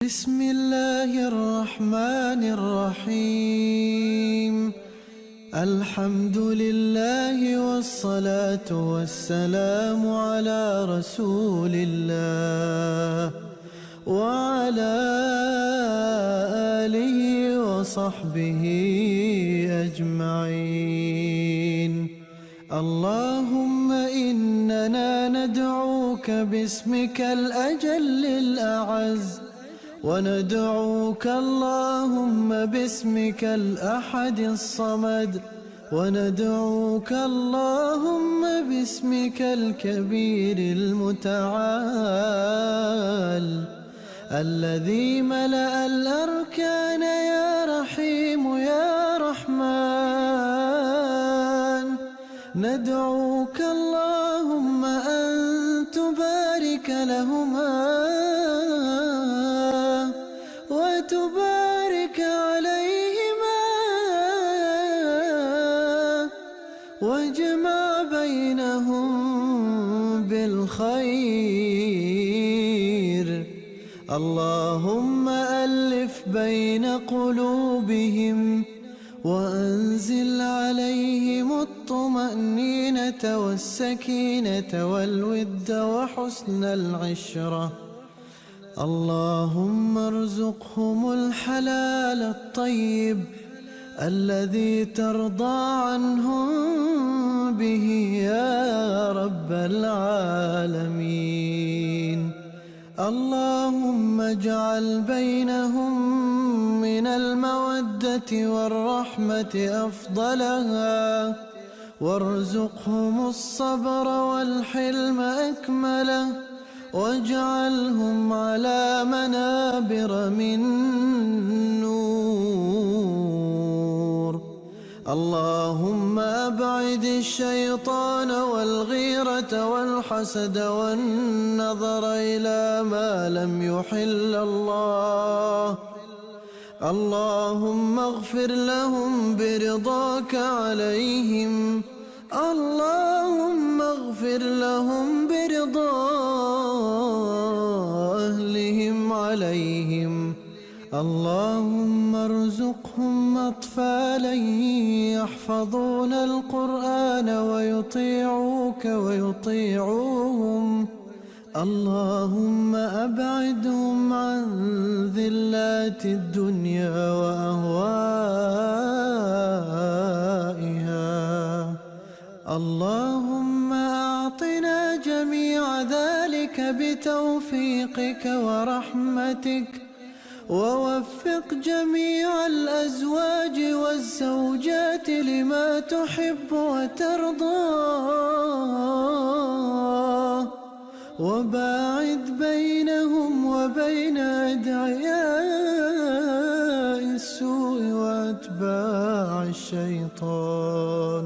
بسم الله الرحمن الرحيم. الحمد لله والصلاة والسلام على رسول الله وعلى آله وصحبه أجمعين. اللهم إننا ندعوك باسمك الأجل الأعز، وندعوك اللهم باسمك الأحد الصمد، وندعوك اللهم باسمك الكبير المتعال الذي ملأ الأركان يا رحيم يا رحمن. ندعوك اللهم أن تبارك لهما وتبارك عليهما واجمع بينهم بالخير. اللهم ألف بين قلوبهم وأنزل عليهم الطمأنينة والسكينة والود وحسن العشرة. اللهم ارزقهم الحلال الطيب الذي ترضى عنهم به يا رب العالمين. اللهم اجعل بينهم من المودة والرحمة أفضلها، وارزقهم الصبر والحلم أكمله، واجعلهم على منابر من نور. اللهم أبعد الشيطان والغيرة والحسد والنظر إلى ما لم يحل الله. اللهم اغفر لهم برضاك عليهم، اللهم اغفر لهم برضا أهلهم عليهم. اللهم ارزقهم أطفالا يحفظون القرآن ويطيعوك ويطيعوهم. اللهم أبعدهم عن ذلات الدنيا وأهوائها. اللهم أعطنا جميع ذلك بتوفيقك ورحمتك، ووفق جميع الأزواج والزوجات لما تحب وترضى، وباعد بينهم وبين أدعياء السوء وأتباع الشيطان،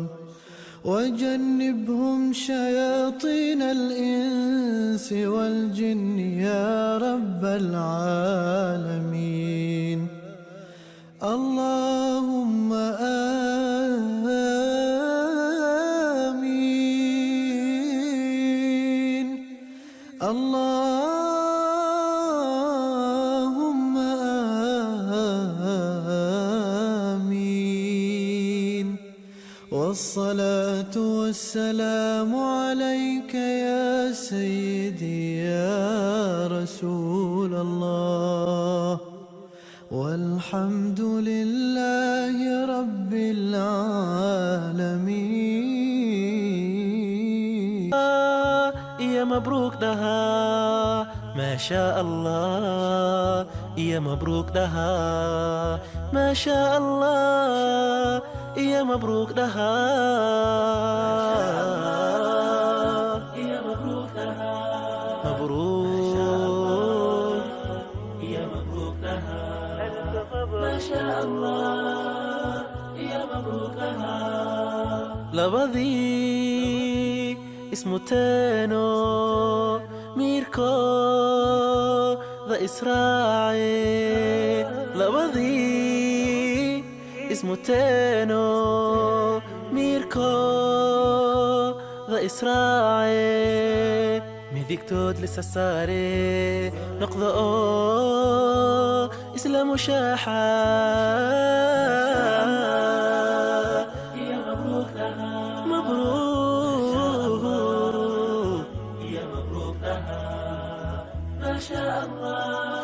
وجنبهم شياطين الإنس والجن يا رب العالمين. اللهم آمين. اللهم آمين. والصلاة والسلام عليك يا سيدي يا رسول الله، والحمد لله رب العالمين. يا مبروك لها ما شاء الله، يا مبروك لها ما شاء الله، يا مبروك لها يا مبروك لها، مبروك يا مبروك لها ما شاء الله، يا مبروك لها. لبضي اسمه تانو ميركو ذا إسرائيل. لبضي اسمه تانو ميركو ذا إسرائيل. مذيك تود لسه صاري نقضى والإسلام شاحا. يا مبروك لها مبروك، يا مبروك لها ما شاء الله.